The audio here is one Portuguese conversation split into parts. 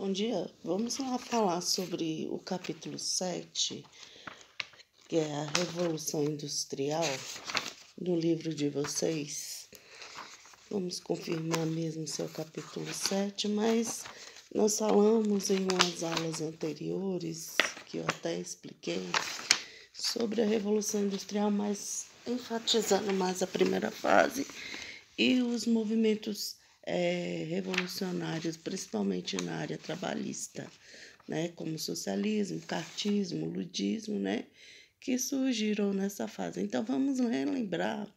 Bom dia, vamos lá falar sobre o capítulo 7, que é a Revolução Industrial, no livro de vocês. Vamos confirmar mesmo se é o capítulo 7, mas nós falamos em umas aulas anteriores, que eu até expliquei, sobre a Revolução Industrial, mas enfatizando mais a primeira fase e os movimentos revolucionários, principalmente na área trabalhista, né, como socialismo, cartismo, ludismo, né, que surgiram nessa fase. Então, vamos relembrar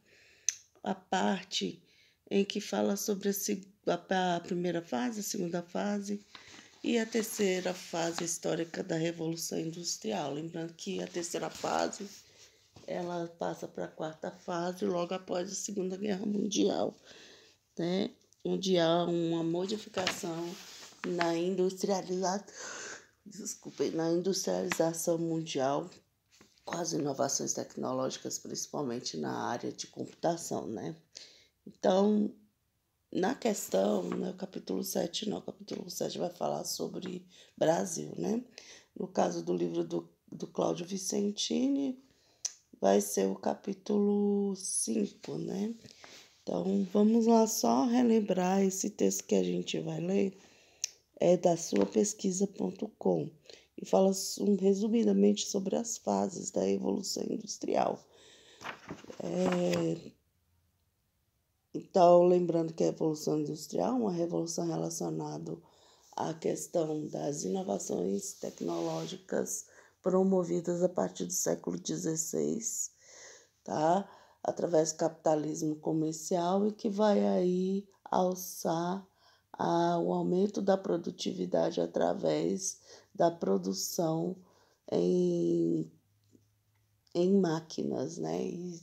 a parte em que fala sobre a primeira fase, a segunda fase e a terceira fase histórica da Revolução Industrial. Lembrando que a terceira fase ela passa para a quarta fase logo após a Segunda Guerra Mundial, né? Onde há uma modificação na industrialização mundial, com as inovações tecnológicas, principalmente na área de computação, né? Então, na questão, no capítulo 7, não, o capítulo 7 vai falar sobre Brasil, né? No caso do livro do Cláudio Vicentini, vai ser o capítulo 5, né? Então, vamos lá só relembrar esse texto que a gente vai ler, é da suapesquisa.com e fala resumidamente sobre as fases da Revolução Industrial. Então, lembrando que a Revolução Industrial é uma revolução relacionada à questão das inovações tecnológicas promovidas a partir do século XVI, tá? Através do capitalismo comercial e que vai aí alçar o aumento da produtividade através da produção em máquinas, né? E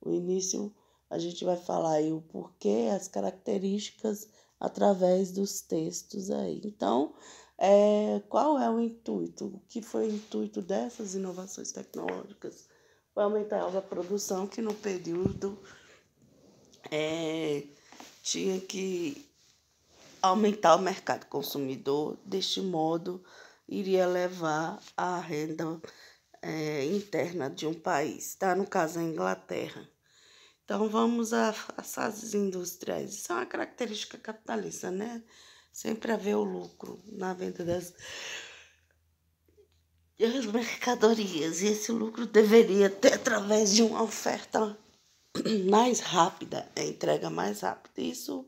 o início a gente vai falar aí o porquê, as características através dos textos aí. Então, qual é o intuito? O que foi o intuito dessas inovações tecnológicas? Foi aumentar a produção, que no período tinha que aumentar o mercado consumidor. Deste modo, iria levar a renda interna de um país, tá? No caso, a Inglaterra. Então, vamos às fases industriais. Isso é uma característica capitalista, né? Sempre haver o lucro na venda das mercadorias. E esse lucro deveria ter através de uma oferta mais rápida, a entrega mais rápida. Isso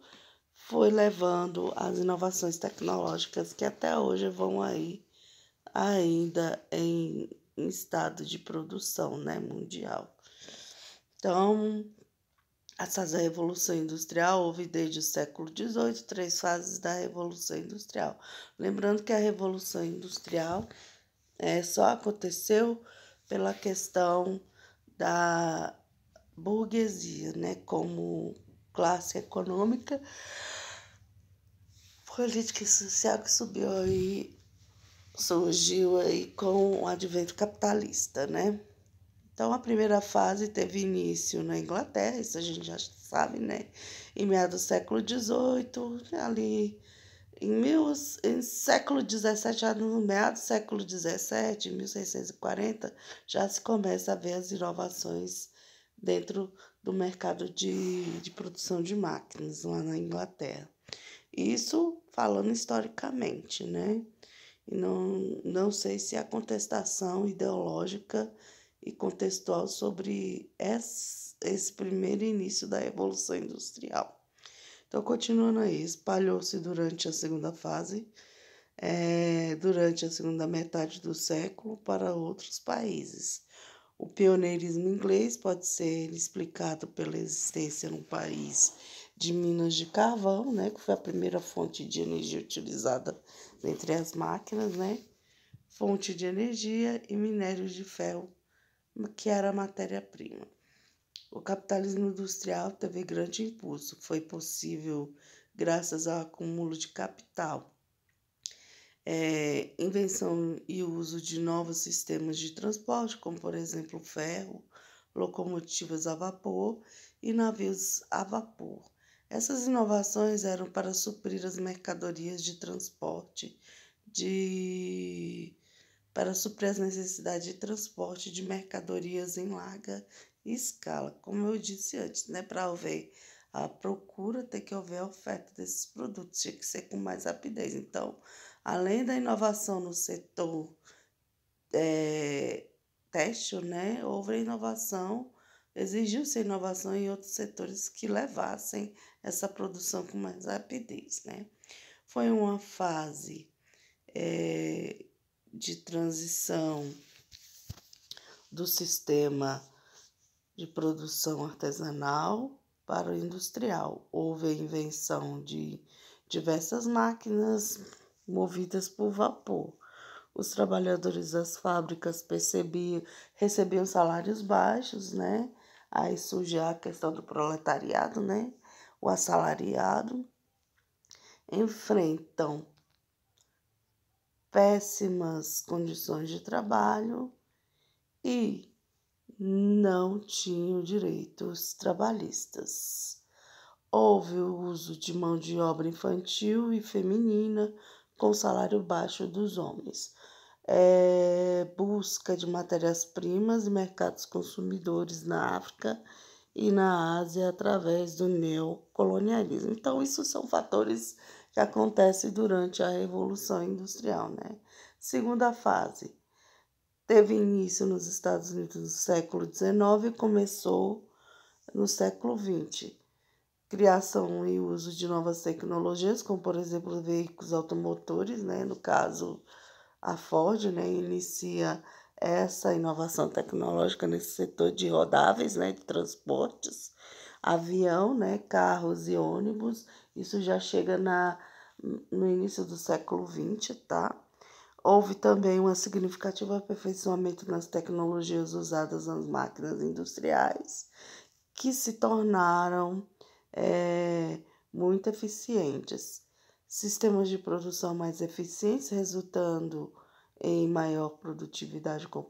foi levando às inovações tecnológicas que até hoje vão aí ainda em estado de produção, né, mundial. Então, essa Revolução Industrial houve desde o século XVIII 3 fases da Revolução Industrial. Lembrando que a Revolução Industrial só aconteceu pela questão da burguesia, né, como classe econômica, política e social que surgiu aí com o advento capitalista, né? Então, a primeira fase teve início na Inglaterra, isso a gente já sabe, né? Em meados do século XVIII, ali em século XVII, já no meados do século XVII, em 1640, já se começa a ver as inovações dentro do mercado de produção de máquinas lá na Inglaterra. Isso falando historicamente, né? E não sei se há contestação ideológica e contextual sobre esse primeiro início da Revolução Industrial. Então, continuando aí, espalhou-se durante a segunda fase, durante a segunda metade do século, para outros países. O pioneirismo inglês pode ser explicado pela existência no país de minas de carvão, né, que foi a primeira fonte de energia utilizada entre as máquinas, né, fonte de energia e minérios de ferro, que era a matéria-prima. O capitalismo industrial teve grande impulso, foi possível graças ao acúmulo de capital, invenção e uso de novos sistemas de transporte, como por exemplo ferro, locomotivas a vapor e navios a vapor. Essas inovações eram para suprir as mercadorias de transporte, de para suprir as necessidades de transporte de mercadorias em larga escala, como eu disse antes, né? Para haver a procura, tem que haver a oferta desses produtos, tinha que ser com mais rapidez. Então, além da inovação no setor têxtil, né? Houve a inovação, exigiu-se a inovação em outros setores que levassem essa produção com mais rapidez, né? Foi uma fase de transição do sistema de produção artesanal para o industrial. Houve a invenção de diversas máquinas movidas por vapor. Os trabalhadores das fábricas recebiam salários baixos, né? Aí surge a questão do proletariado, né? O assalariado enfrentam péssimas condições de trabalho e não tinham direitos trabalhistas. Houve o uso de mão de obra infantil e feminina com salário baixo dos homens. Busca de matérias-primas e mercados consumidores na África e na Ásia através do neocolonialismo. Então, isso são fatores que acontecem durante a Revolução Industrial, né? Segunda fase, teve início nos Estados Unidos no século XIX e começou no século XX. Criação e uso de novas tecnologias, como, por exemplo, veículos automotores, né? No caso, a Ford, né, inicia essa inovação tecnológica nesse setor de rodáveis, né, de transportes, avião, né, carros e ônibus. Isso já chega no início do século XX, tá? Houve também um significativo aperfeiçoamento nas tecnologias usadas nas máquinas industriais, que se tornaram muito eficientes. Sistemas de produção mais eficientes, resultando em maior produtividade com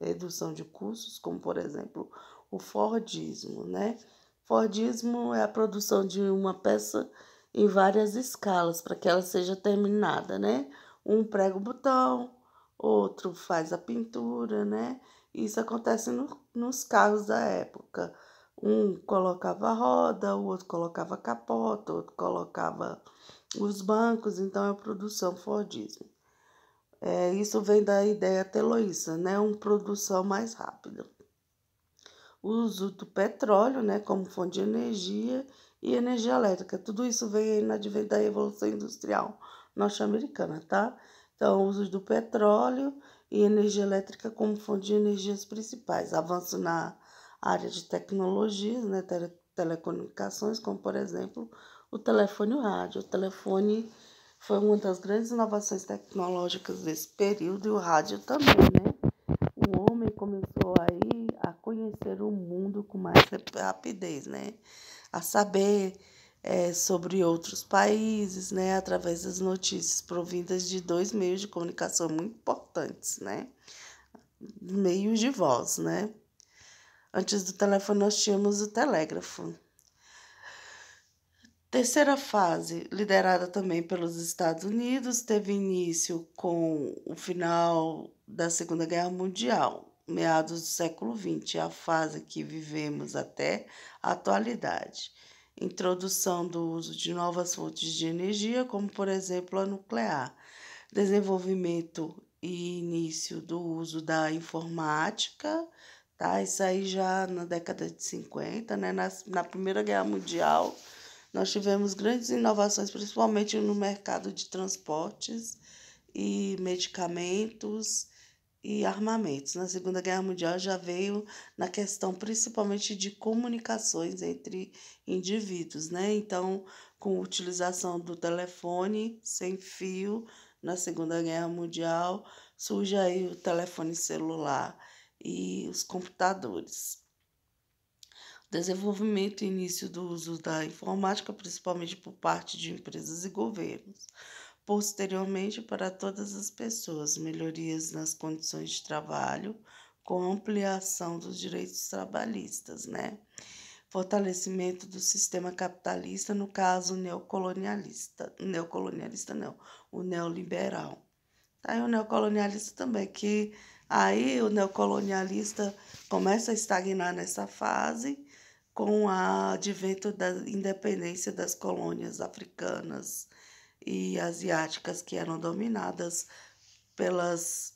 redução de custos, como, por exemplo, o Fordismo, né? Fordismo é a produção de uma peça em várias escalas para que ela seja terminada, né? Um prega o botão, outro faz a pintura, né? Isso acontece nos carros da época. Um colocava a roda, o outro colocava a capota, o outro colocava os bancos, então é a produção Fordismo. Isso vem da ideia taylorista, né? Uma produção mais rápida. O uso do petróleo, né, como fonte de energia e energia elétrica. Tudo isso veio aí no advento da Revolução Industrial norte-americana, tá? Então, o uso do petróleo e energia elétrica como fonte de energias principais. Avanço na área de tecnologias, né, telecomunicações, como, por exemplo, o telefone e o rádio. O telefone foi uma das grandes inovações tecnológicas desse período e o rádio também, né? O homem começou aí a conhecer o mundo com mais rapidez, né? A saber sobre outros países, né? Através das notícias provindas de dois meios de comunicação muito importantes, né? Meios de voz, né? Antes do telefone nós tínhamos o telégrafo. Terceira fase, liderada também pelos Estados Unidos, teve início com o final da Segunda Guerra Mundial, meados do século XX, a fase que vivemos até a atualidade. Introdução do uso de novas fontes de energia, como por exemplo a nuclear. Desenvolvimento e início do uso da informática, tá? Isso aí já na década de 50, né? Na Primeira Guerra Mundial, nós tivemos grandes inovações, principalmente no mercado de transportes e medicamentos e armamentos. Na Segunda Guerra Mundial já veio na questão principalmente de comunicações entre indivíduos, né? Então, com a utilização do telefone sem fio, na Segunda Guerra Mundial, surge aí o telefone celular e os computadores. Desenvolvimento e início do uso da informática, principalmente por parte de empresas e governos. Posteriormente, para todas as pessoas, melhorias nas condições de trabalho, com ampliação dos direitos trabalhistas, né? fortalecimento do sistema capitalista, no caso neocolonialista não, o neoliberal. Tá aí o neocolonialista também, que aí o neocolonialista começa a estagnar nessa fase com o advento da independência das colônias africanas e asiáticas que eram dominadas pelas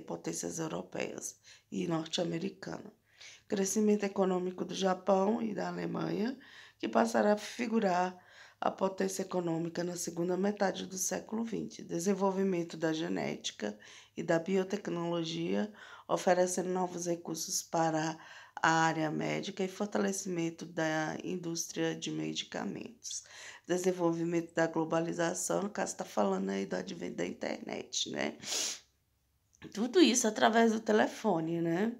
potências europeias e norte-americanas. Crescimento econômico do Japão e da Alemanha, que passaram a figurar a potência econômica na segunda metade do século XX. Desenvolvimento da genética e da biotecnologia, oferecendo novos recursos para a área médica e fortalecimento da indústria de medicamentos. Desenvolvimento da globalização, no caso está falando aí do advento da internet, né? Tudo isso através do telefone, né?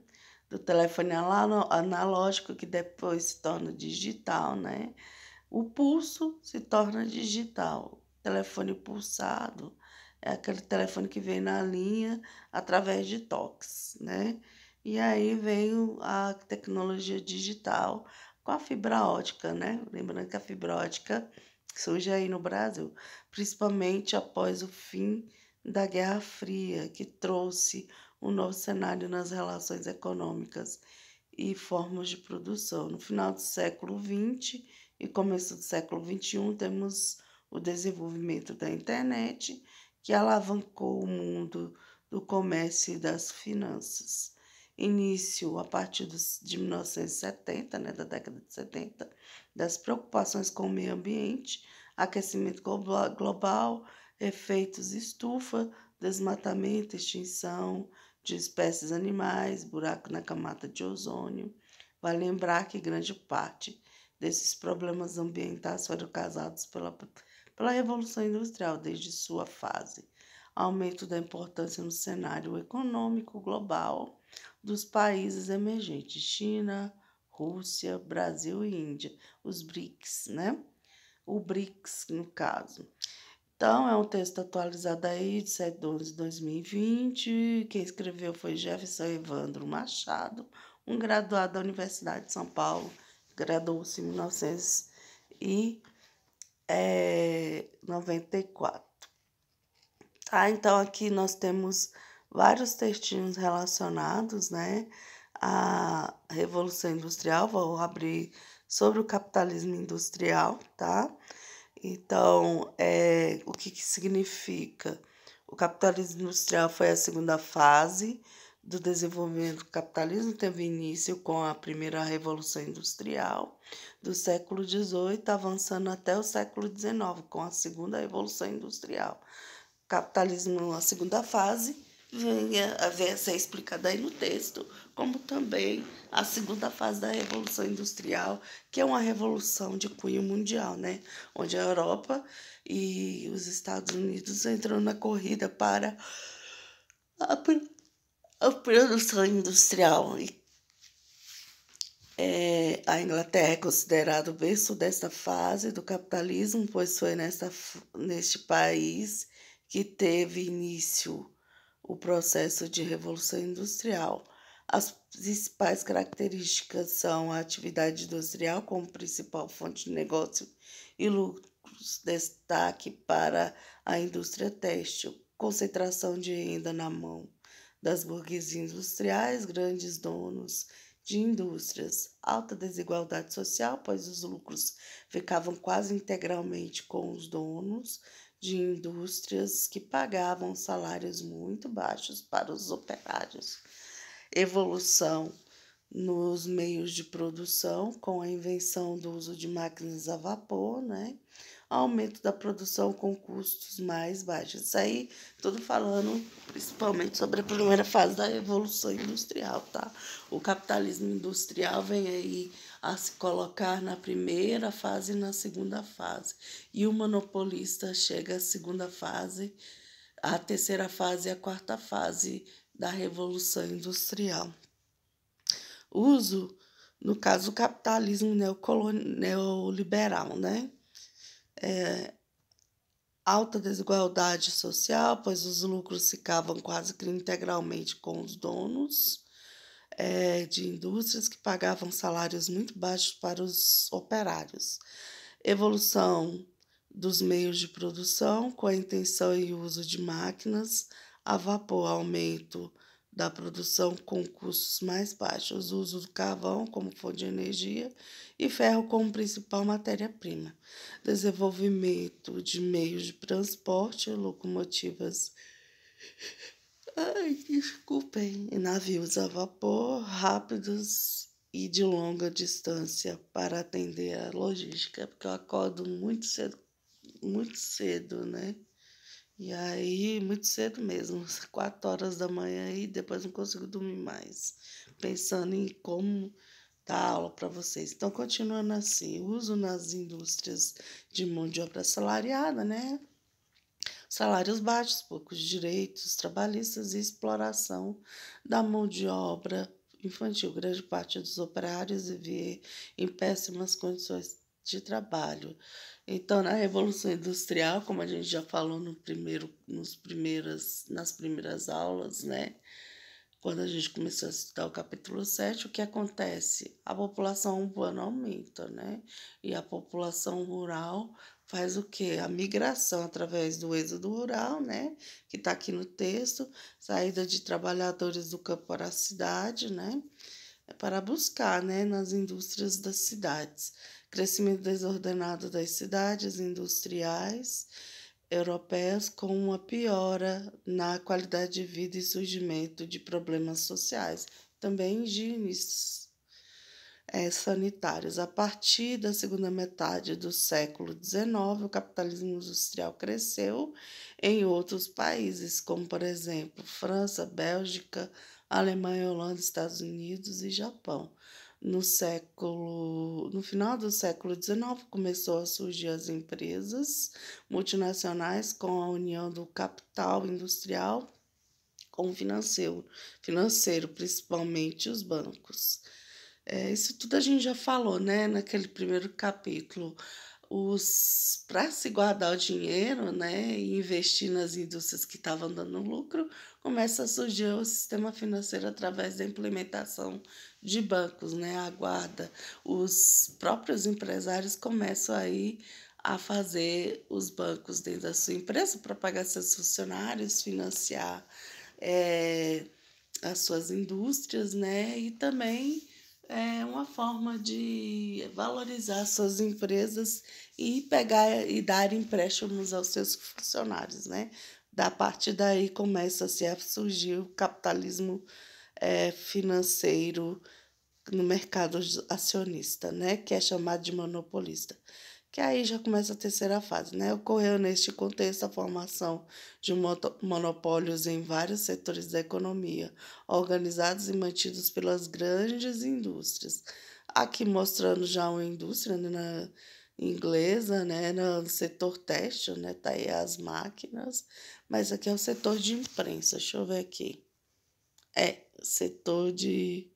Do telefone analógico, que depois se torna digital, né? O pulso se torna digital. Telefone pulsado é aquele telefone que vem na linha através de toques, né? E aí veio a tecnologia digital com a fibra ótica, né? Lembrando que a fibra ótica surge aí no Brasil, principalmente após o fim da Guerra Fria, que trouxe um novo cenário nas relações econômicas e formas de produção. No final do século XX e começo do século XXI, temos o desenvolvimento da internet, que alavancou o mundo do comércio e das finanças. Início, a partir de 1970, né, da década de 70, das preocupações com o meio ambiente, aquecimento global, efeitos estufa, desmatamento, extinção de espécies animais, buraco na camada de ozônio. Vale lembrar que grande parte desses problemas ambientais foram causados pela Revolução Industrial desde sua fase. Aumento da importância no cenário econômico global dos países emergentes, China, Rússia, Brasil e Índia, os BRICS, né? O BRICS, no caso. Então, é um texto atualizado aí de 7/12/2020. Quem escreveu foi Jefferson Evandro Machado, um graduado da Universidade de São Paulo, graduou-se em 1994. Tá, então aqui nós temos vários textinhos relacionados, né, à Revolução Industrial. Vou abrir sobre o capitalismo industrial, tá? Então, o que significa? O capitalismo industrial foi a segunda fase do desenvolvimento do capitalismo, teve início com a primeira Revolução Industrial do século XVIII, avançando até o século XIX, com a segunda Revolução Industrial. Capitalismo, a segunda fase, vem a ser explicada aí no texto, como também a segunda fase da Revolução Industrial, que é uma revolução de cunho mundial, né? Onde a Europa e os Estados Unidos entram na corrida para a produção industrial. A Inglaterra é considerada o berço desta fase do capitalismo, pois foi neste país que teve início o processo de revolução industrial. As principais características são a atividade industrial como principal fonte de negócio e lucros, destaque para a indústria têxtil, concentração de renda na mão das burguesias industriais, grandes donos de indústrias, alta desigualdade social, pois os lucros ficavam quase integralmente com os donos de indústrias que pagavam salários muito baixos para os operários. Evolução nos meios de produção, com a invenção do uso de máquinas a vapor, né? Aumento da produção com custos mais baixos. Isso aí, tudo falando principalmente sobre a primeira fase da Revolução Industrial, tá? O capitalismo industrial vem aí a se colocar na primeira fase e na segunda fase. E o monopolista chega à segunda fase, à terceira fase e à quarta fase da Revolução Industrial. Uso, no caso, o capitalismo neoliberal, né? Alta desigualdade social, pois os lucros ficavam quase que integralmente com os donos. de indústrias que pagavam salários muito baixos para os operários. Evolução dos meios de produção com a intenção e uso de máquinas a vapor, aumento da produção com custos mais baixos, uso do carvão como fonte de energia e ferro como principal matéria-prima, desenvolvimento de meios de transporte, locomotivas, desculpem, navios a vapor rápidos e de longa distância para atender a logística, porque eu acordo muito cedo, né? E aí, muito cedo mesmo, 4 horas da manhã e depois não consigo dormir mais, pensando em como dar aula para vocês. Então, continuando assim, uso nas indústrias de mão de obra assalariada, né? Salários baixos, poucos direitos trabalhistas e exploração da mão de obra infantil. Grande parte dos operários vivia em péssimas condições de trabalho. Então, na Revolução Industrial, como a gente já falou nas primeiras aulas, né? Quando a gente começou a estudar o capítulo 7, o que acontece? A população urbana aumenta, né? E a população rural faz o quê? A migração através do êxodo rural, né? Que está aqui no texto, saída de trabalhadores do campo para a cidade, né? Para buscar, né? Nas indústrias das cidades. Crescimento desordenado das cidades industriais europeias com uma piora na qualidade de vida e surgimento de problemas sociais, também higienistas, sanitários. A partir da segunda metade do século XIX, o capitalismo industrial cresceu em outros países, como, por exemplo, França, Bélgica, Alemanha, Holanda, Estados Unidos e Japão. No final do século XIX, começou a surgir as empresas multinacionais com a união do capital industrial com o financeiro, principalmente os bancos. Isso tudo a gente já falou, né, naquele primeiro capítulo. Para se guardar o dinheiro, né, e investir nas indústrias que estavam dando lucro, começa a surgir o sistema financeiro através da implementação de bancos, né, a guarda. Os próprios empresários começam aí a fazer os bancos dentro da sua empresa para pagar seus funcionários, financiar as suas indústrias, né, e também uma forma de valorizar suas empresas e pegar e dar empréstimos aos seus funcionários, né? Da partir daí começa-se a surgir o capitalismo financeiro no mercado acionista, né? Que é chamado de monopolista. Que aí já começa a terceira fase, né? Ocorreu neste contexto a formação de monopólios em vários setores da economia, organizados e mantidos pelas grandes indústrias. Aqui mostrando já uma indústria, né, inglesa, né, no setor têxtil, né, tá aí as máquinas, mas aqui é o setor de imprensa, deixa eu ver aqui. Setor de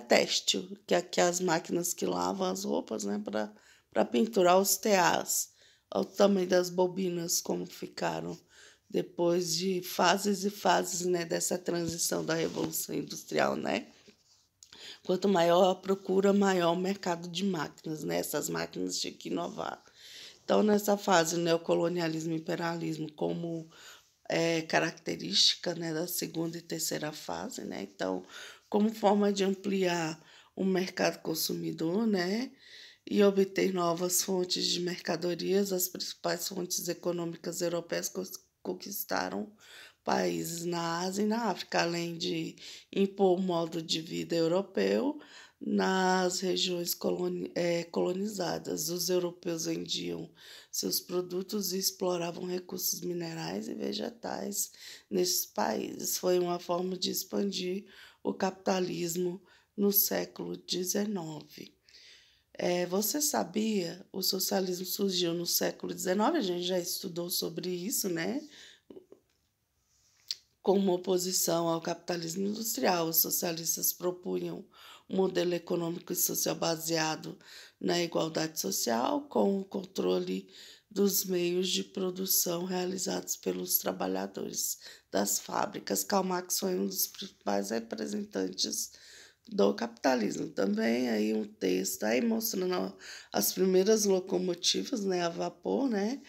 têxtil, que aqui é as máquinas que lavam as roupas, né, para pinturar os teás. Olha o tamanho das bobinas, como ficaram depois de fases e fases, né, dessa transição da Revolução Industrial, né? Quanto maior a procura, maior o mercado de máquinas, né? Essas máquinas tinham que inovar. Então, nessa fase, neocolonialismo e imperialismo como característica, né, da segunda e terceira fase, né? Então, como forma de ampliar o mercado consumidor, né, e obter novas fontes de mercadorias, as principais fontes econômicas europeias conquistaram países na Ásia e na África, além de impor o modo de vida europeu nas regiões colonizadas. Os europeus vendiam seus produtos e exploravam recursos minerais e vegetais nesses países. Foi uma forma de expandir o capitalismo no século XIX. Você sabia? O socialismo surgiu no século XIX, a gente já estudou sobre isso, né? Como oposição ao capitalismo industrial, os socialistas propunham um modelo econômico e social baseado na igualdade social, com o controle dos meios de produção realizados pelos trabalhadores das fábricas. Karl Marx foi um dos principais representantes do capitalismo. Também aí um texto aí mostrando as primeiras locomotivas, né, a vapor, né?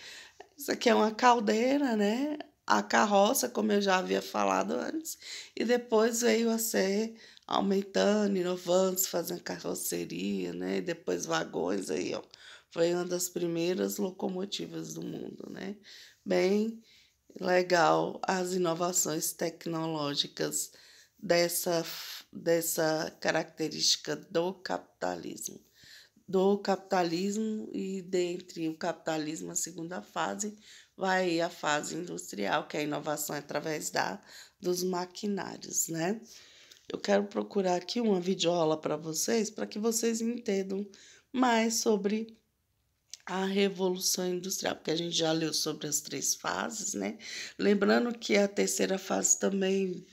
Isso aqui é uma caldeira, né? A carroça, como eu já havia falado antes, e depois veio a ser aumentando, inovando, fazendo carroceria, né? E depois vagões aí, ó. Foi uma das primeiras locomotivas do mundo, né? Bem legal as inovações tecnológicas dessa característica do capitalismo e dentre o capitalismo, a segunda fase, vai a fase industrial, que é a inovação através dos maquinários, né? Eu quero procurar aqui uma videoaula para que vocês entendam mais sobre a Revolução Industrial, porque a gente já leu sobre as 3 fases, né? Lembrando que a terceira fase também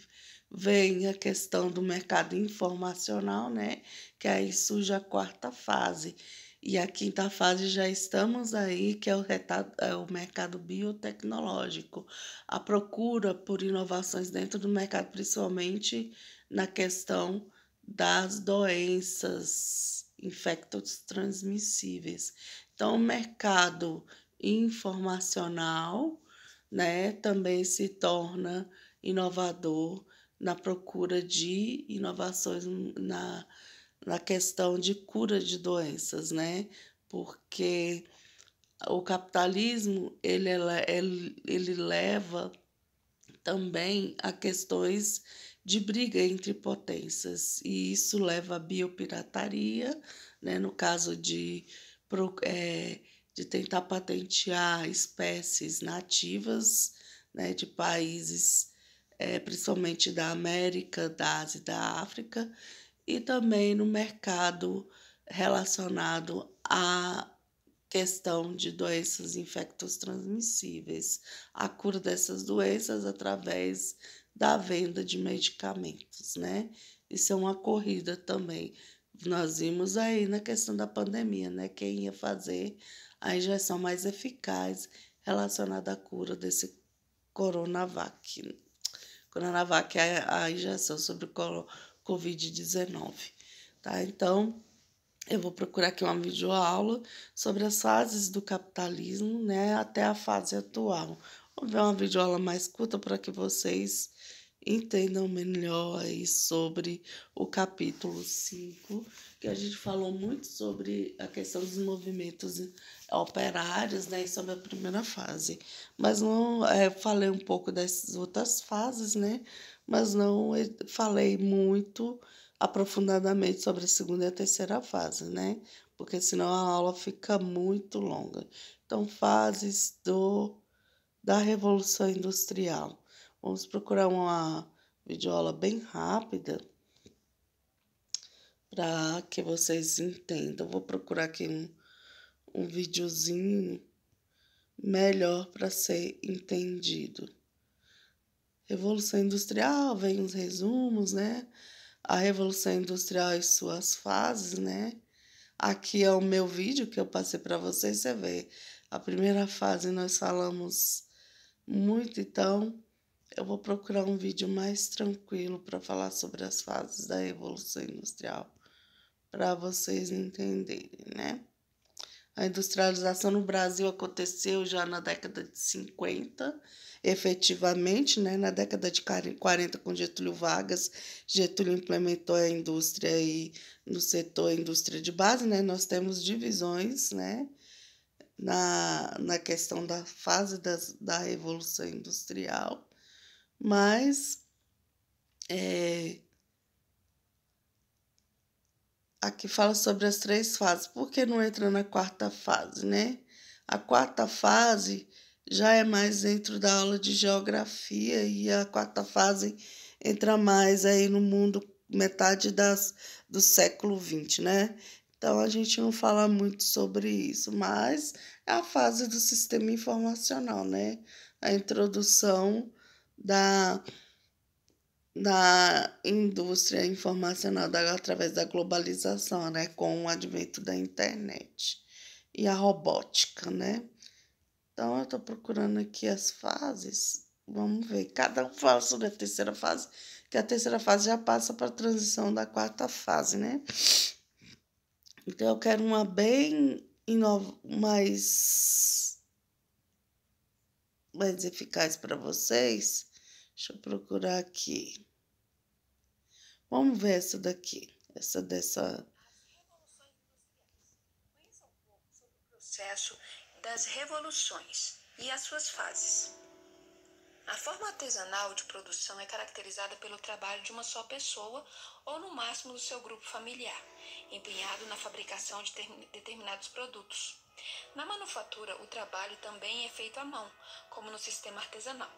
vem a questão do mercado informacional, né? Que aí surge a 4ª fase. E a 5ª fase já estamos aí, que é o mercado biotecnológico. A procura por inovações dentro do mercado, principalmente na questão das doenças infecto-transmissíveis. Então, o mercado informacional, né, também se torna inovador na procura de inovações na questão de cura de doenças, né? Porque o capitalismo ele leva também a questões de briga entre potências, e isso leva à biopirataria, né? No caso de tentar patentear espécies nativas, né? De países, principalmente da América, da Ásia e da África, e também no mercado relacionado à questão de doenças infectos transmissíveis, a cura dessas doenças através da venda de medicamentos, né? Isso é uma corrida também. Nós vimos aí na questão da pandemia, né? Quem ia fazer a injeção mais eficaz relacionada à cura desse Coronavac. Coronavac é a injeção sobre o Covid-19, tá? Então, eu vou procurar aqui uma videoaula sobre as fases do capitalismo, né, até a fase atual. Vou ver uma videoaula mais curta para que vocês entendam melhor aí sobre o capítulo 5, que a gente falou muito sobre a questão dos movimentos operários, né, e sobre a primeira fase. Mas não falei um pouco dessas outras fases, né, mas não falei muito aprofundadamente sobre a segunda e a terceira fase, né? Porque senão a aula fica muito longa. Então, fases da Revolução Industrial. Vamos procurar uma videoaula bem rápida para que vocês entendam. Vou procurar aqui um videozinho melhor para ser entendido. Revolução Industrial, vem os resumos, né? A Revolução Industrial e suas fases, né? Aqui é o meu vídeo que eu passei para vocês, você vê. A primeira fase nós falamos muito, então eu vou procurar um vídeo mais tranquilo para falar sobre as fases da Revolução Industrial, para vocês entenderem, né? A industrialização no Brasil aconteceu já na década de 50, efetivamente, né? Na década de 40, com Getúlio Vargas, Getúlio implementou a indústria e no setor indústria de base, né? Nós temos divisões, né? Na questão da fase da Revolução Industrial, mas aqui fala sobre as 3 fases. Por que não entra na 4ª fase, né? A 4ª fase já é mais dentro da aula de geografia e a 4ª fase entra mais aí no mundo metade do século XX, né? Então, a gente não fala muito sobre isso, mas é a fase do sistema informacional, né? A introdução da indústria informacional através da globalização, né, com o advento da internet e a robótica, né? Então, eu tô procurando aqui as fases. Vamos ver. Cada um fala sobre a terceira fase, que a terceira fase já passa para a transição da quarta fase, né? Então, eu quero uma bem mais eficaz para vocês. Deixa eu procurar aqui. Vamos ver essa daqui. Essa dessa. Conheça um pouco sobre o processo das revoluções e as suas fases. A forma artesanal de produção é caracterizada pelo trabalho de uma só pessoa ou, no máximo, do seu grupo familiar, empenhado na fabricação de determinados produtos. Na manufatura, o trabalho também é feito à mão, como no sistema artesanal,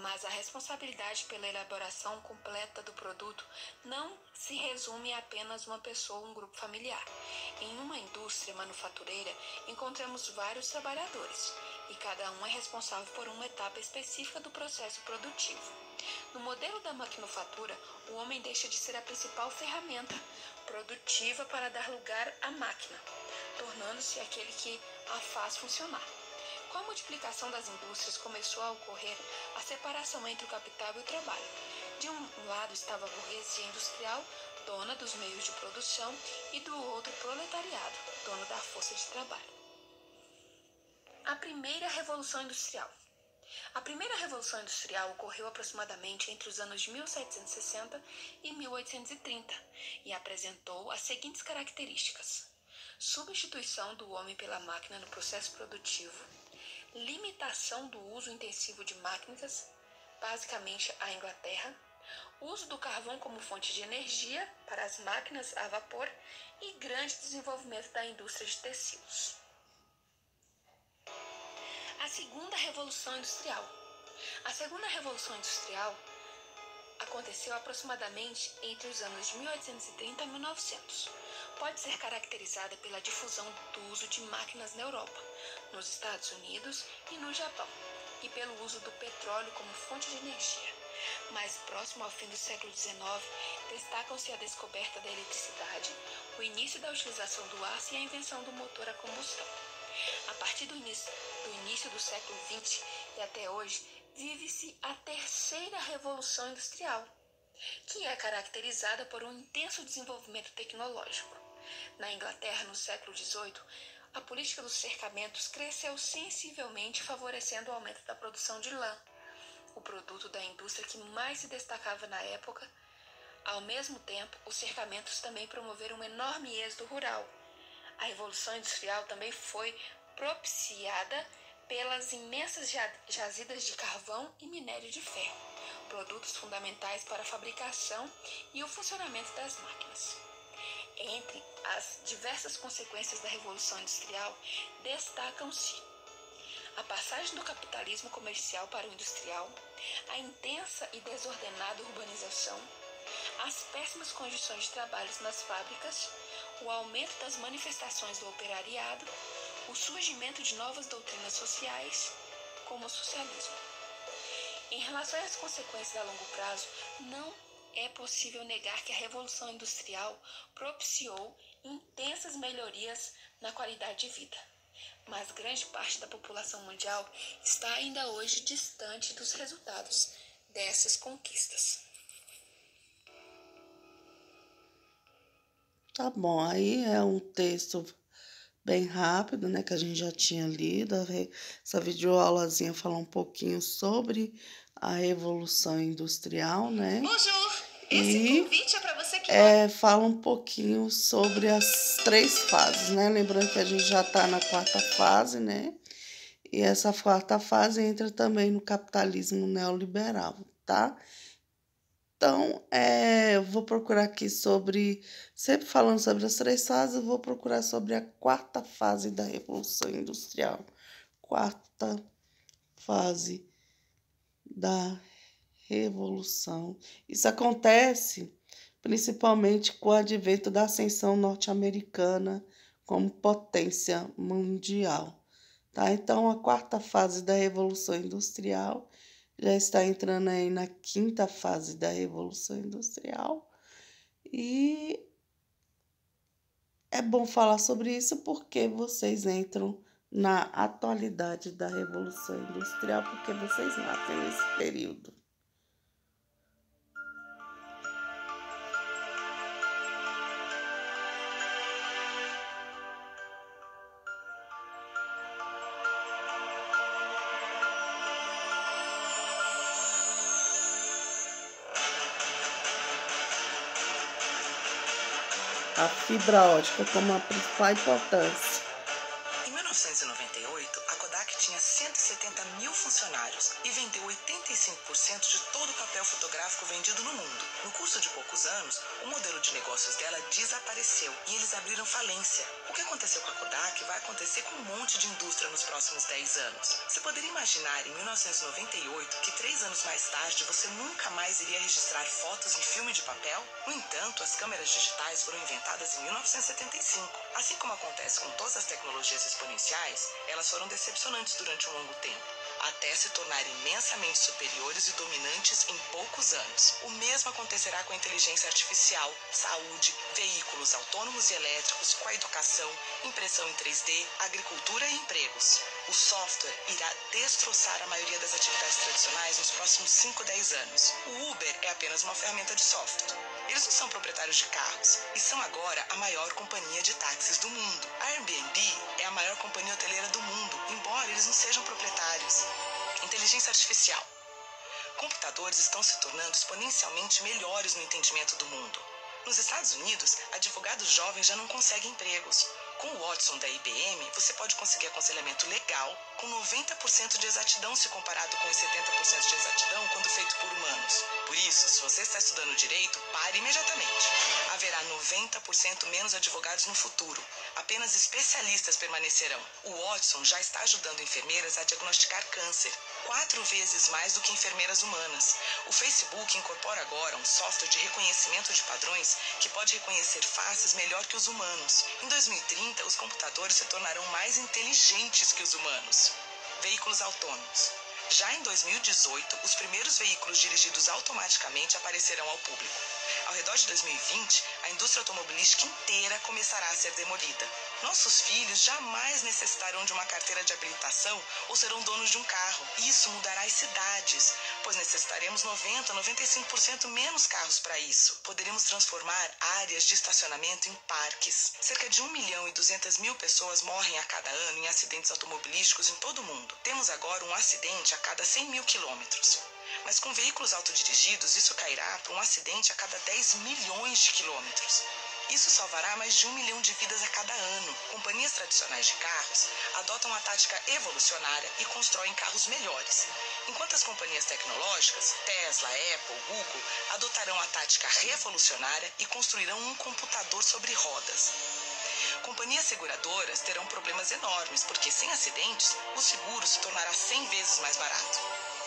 mas a responsabilidade pela elaboração completa do produto não se resume a apenas uma pessoa ou um grupo familiar. Em uma indústria manufatureira, encontramos vários trabalhadores, e cada um é responsável por uma etapa específica do processo produtivo. No modelo da maquinofatura, o homem deixa de ser a principal ferramenta produtiva para dar lugar à máquina, tornando-se aquele que a faz funcionar. Com a multiplicação das indústrias, começou a ocorrer a separação entre o capital e o trabalho. De um lado estava a burguesia industrial, dona dos meios de produção, e do outro o proletariado, dono da força de trabalho. A primeira Revolução Industrial. A primeira Revolução Industrial ocorreu aproximadamente entre os anos de 1760 e 1830 e apresentou as seguintes características: substituição do homem pela máquina no processo produtivo, limitação do uso intensivo de máquinas, basicamente a Inglaterra, uso do carvão como fonte de energia para as máquinas a vapor e grande desenvolvimento da indústria de tecidos. A segunda Revolução Industrial. A segunda Revolução Industrial aconteceu aproximadamente entre os anos de 1830 e 1900. Pode ser caracterizada pela difusão do uso de máquinas na Europa, nos Estados Unidos e no Japão, e pelo uso do petróleo como fonte de energia. Mais próximo ao fim do século XIX, destacam-se a descoberta da eletricidade, o início da utilização do aço e a invenção do motor a combustão. A partir do início do século XX e até hoje, vive-se a terceira Revolução Industrial, que é caracterizada por um intenso desenvolvimento tecnológico. Na Inglaterra, no século XVIII, a política dos cercamentos cresceu sensivelmente, favorecendo o aumento da produção de lã, o produto da indústria que mais se destacava na época. Ao mesmo tempo, os cercamentos também promoveram um enorme êxodo rural. A Revolução Industrial também foi propiciada pelas imensas jazidas de carvão e minério de ferro, produtos fundamentais para a fabricação e o funcionamento das máquinas. Entre as diversas consequências da Revolução Industrial, destacam-se a passagem do capitalismo comercial para o industrial, a intensa e desordenada urbanização, as péssimas condições de trabalho nas fábricas, o aumento das manifestações do operariado, o surgimento de novas doutrinas sociais, como o socialismo. Em relação às consequências a longo prazo, não é possível negar que a Revolução Industrial propiciou intensas melhorias na qualidade de vida, mas grande parte da população mundial está ainda hoje distante dos resultados dessas conquistas. Tá bom, aí é um texto bem rápido, né, que a gente já tinha lido. Essa videoaulazinha fala um pouquinho sobre a Revolução Industrial, né? Bonjour! Esse E convite é para você que fala um pouquinho sobre as três fases, né? Lembrando que a gente já está na quarta fase, né? E essa quarta fase entra também no capitalismo neoliberal, tá? Então, eu vou procurar aqui sempre falando sobre as três fases, eu vou procurar sobre a quarta fase da Revolução Industrial. Quarta fase da Revolução. Isso acontece principalmente com o advento da ascensão norte-americana como potência mundial, tá? Então, a quarta fase da Revolução Industrial já está entrando aí na quinta fase da Revolução Industrial e é bom falar sobre isso porque vocês entram na atualidade da Revolução Industrial, porque vocês nascem nesse período. A fibra ótica como a principal importância. Em 1998, a Kodak tinha 170 mil funcionários e vendeu 85% de todo o papel fotográfico vendido no mundo. No curso de poucos anos, o modelo de negócios dela desapareceu e eles abriram falência. O que aconteceu com a Kodak vai acontecer com um monte de indústria nos próximos 10 anos. Você poderia imaginar em 1998 que 3 anos mais tarde você nunca mais iria registrar fotos em filme de papel? No entanto, as câmeras digitais foram inventadas em 1975. Assim como acontece com todas as tecnologias exponenciais, elas foram decepcionantes durante um longo tempo, até se tornarem imensamente superiores e dominantes em poucos anos. O mesmo acontecerá com a inteligência artificial, saúde, veículos autônomos e elétricos, com a educação, impressão em 3D, agricultura e empregos. O software irá destroçar a maioria das atividades tradicionais nos próximos 5 a 10 anos. O Uber é apenas uma ferramenta de software. Eles não são proprietários de carros e são agora a maior companhia de táxis do mundo. A Airbnb é a maior companhia hoteleira do mundo, embora eles não sejam proprietários. Inteligência artificial. Computadores estão se tornando exponencialmente melhores no entendimento do mundo. Nos Estados Unidos, advogados jovens já não conseguem empregos. Com o Watson da IBM, você pode conseguir aconselhamento legal com 90% de exatidão se comparado com os 70% de exatidão quando feito por humanos. Por isso, se você está estudando direito, pare imediatamente. Haverá 90% menos advogados no futuro. Apenas especialistas permanecerão. O Watson já está ajudando enfermeiras a diagnosticar câncer, 4 vezes mais do que enfermeiras humanas. O Facebook incorpora agora um software de reconhecimento de padrões que pode reconhecer faces melhor que os humanos. Em 2030, os computadores se tornarão mais inteligentes que os humanos. Veículos autônomos. Já em 2018, os primeiros veículos dirigidos automaticamente aparecerão ao público. Ao redor de 2020, a indústria automobilística inteira começará a ser demolida. Nossos filhos jamais necessitarão de uma carteira de habilitação ou serão donos de um carro. Isso mudará as cidades, pois necessitaremos 90 a 95% menos carros para isso. Poderemos transformar áreas de estacionamento em parques. Cerca de 1.200.000 pessoas morrem a cada ano em acidentes automobilísticos em todo o mundo. Temos agora um acidente a cada 100.000 quilômetros. Mas com veículos autodirigidos, isso cairá para um acidente a cada 10 milhões de quilômetros. Isso salvará mais de 1 milhão de vidas a cada ano. Companhias tradicionais de carros adotam a tática evolucionária e constroem carros melhores, enquanto as companhias tecnológicas, Tesla, Apple, Google, adotarão a tática revolucionária e construirão um computador sobre rodas. Companhias seguradoras terão problemas enormes, porque sem acidentes, o seguro se tornará 100 vezes mais barato.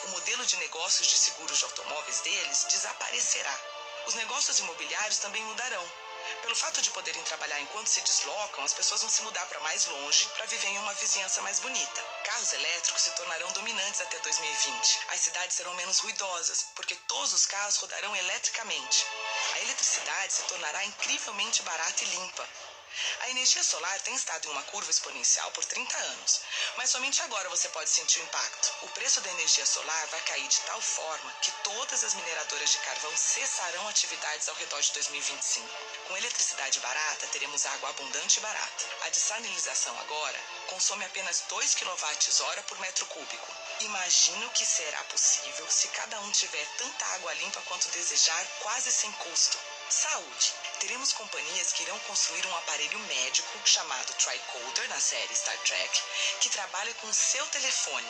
O modelo de negócios de seguros de automóveis deles desaparecerá. Os negócios imobiliários também mudarão. Pelo fato de poderem trabalhar enquanto se deslocam, as pessoas vão se mudar para mais longe para viver em uma vizinhança mais bonita. Carros elétricos se tornarão dominantes até 2020. As cidades serão menos ruidosas, porque todos os carros rodarão eletricamente. A eletricidade se tornará incrivelmente barata e limpa. A energia solar tem estado em uma curva exponencial por 30 anos, mas somente agora você pode sentir o impacto. O preço da energia solar vai cair de tal forma que todas as mineradoras de carvão cessarão atividades ao redor de 2025. Com eletricidade barata, teremos água abundante e barata. A dessalinização agora consome apenas 2 kWh por metro cúbico. Imagina o que será possível se cada um tiver tanta água limpa quanto desejar, quase sem custo. Saúde. Teremos companhias que irão construir um aparelho médico chamado Tricorder na série Star Trek, que trabalha com seu telefone,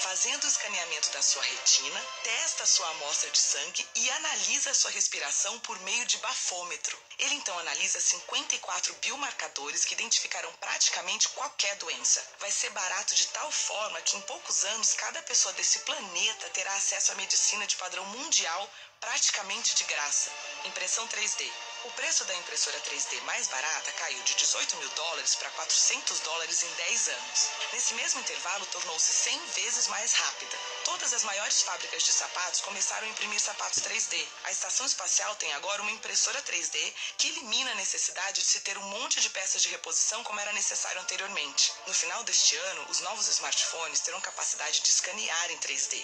fazendo o escaneamento da sua retina, testa sua amostra de sangue e analisa sua respiração por meio de bafômetro. Ele então analisa 54 biomarcadores que identificarão praticamente qualquer doença. Vai ser barato de tal forma que em poucos anos cada pessoa desse planeta terá acesso à medicina de padrão mundial praticamente de graça. Impressão 3D. O preço da impressora 3D mais barata caiu de US$ 18.000 para US$ 400 em 10 anos. Nesse mesmo intervalo, tornou-se 100 vezes mais rápida. Todas as maiores fábricas de sapatos começaram a imprimir sapatos 3D. A Estação Espacial tem agora uma impressora 3D que elimina a necessidade de se ter um monte de peças de reposição como era necessário anteriormente. No final deste ano, os novos smartphones terão capacidade de escanear em 3D.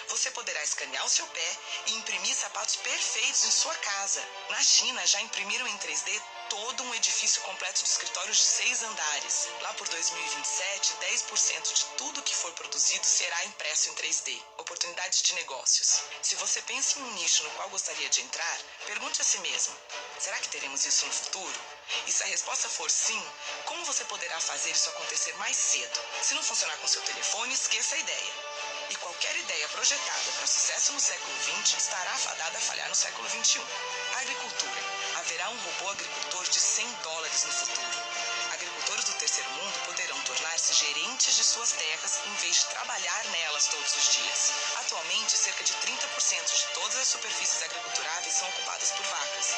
Você poderá escanear o seu pé e imprimir sapatos perfeitos em sua casa. Na China, já imprimiram em 3D todo um edifício completo de escritórios de 6 andares. Lá por 2027, 10% de tudo que for produzido será impresso em 3D. Oportunidades de negócios. Se você pensa em um nicho no qual gostaria de entrar, pergunte a si mesmo: será que teremos isso no futuro? E se a resposta for sim, como você poderá fazer isso acontecer mais cedo? Se não funcionar com seu telefone, esqueça a ideia. E qualquer ideia projetada para sucesso no século XX estará fadada a falhar no século XXI. Agricultura. Haverá um robô agricultor de $100 no futuro. Agricultores do terceiro mundo poderão tornar-se gerentes de suas terras em vez de trabalhar nelas todos os dias. Atualmente, cerca de 30% de todas as superfícies agriculturáveis são ocupadas por vacas.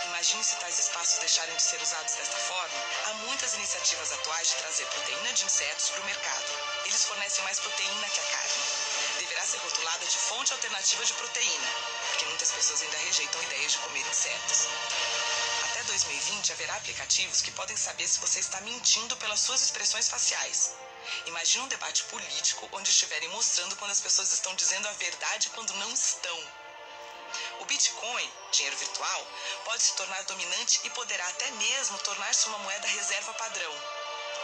Imagine se tais espaços deixarem de ser usados desta forma. Há muitas iniciativas atuais de trazer proteína de insetos para o mercado. Eles fornecem mais proteína que a carne. Deverá ser rotulada de fonte alternativa de proteína, porque muitas pessoas ainda rejeitam ideias de comer insetos. Até 2020 haverá aplicativos que podem saber se você está mentindo pelas suas expressões faciais. Imagine um debate político onde estiverem mostrando quando as pessoas estão dizendo a verdade e quando não estão. O Bitcoin, dinheiro virtual, pode se tornar dominante e poderá até mesmo tornar-se uma moeda reserva padrão.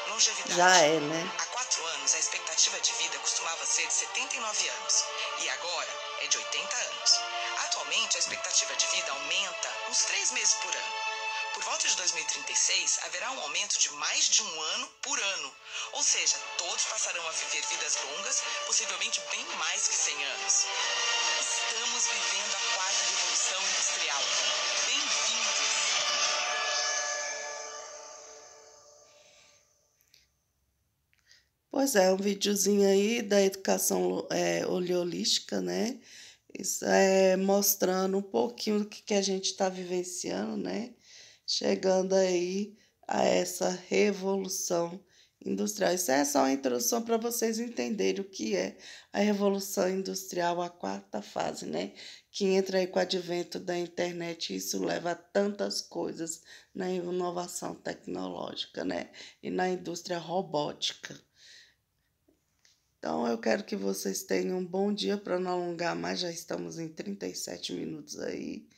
Longevidade. Já é, né? Há 4 anos, a expectativa de vida costumava ser de 79 anos e agora é de 80 anos. Atualmente, a expectativa de vida aumenta uns 3 meses por ano. Por volta de 2036, haverá um aumento de mais de um ano por ano. Ou seja, todos passarão a viver vidas longas, possivelmente bem mais que 100 anos. Estamos vivendo a 4ª Revolução Industrial. Bem-vindos! Pois é, um videozinho aí da educação holística, né? Isso é mostrando um pouquinho do que a gente está vivenciando, né? Chegando aí a essa revolução industrial. Isso é só uma introdução para vocês entenderem o que é a revolução industrial, a 4ª fase, né? Que entra aí com o advento da internet, e isso leva a tantas coisas na inovação tecnológica, né? E na indústria robótica. Então, eu quero que vocês tenham um bom dia, para não alongar mais, já estamos em 37 minutos aí.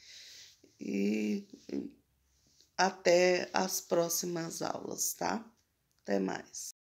E até as próximas aulas, tá? Até mais.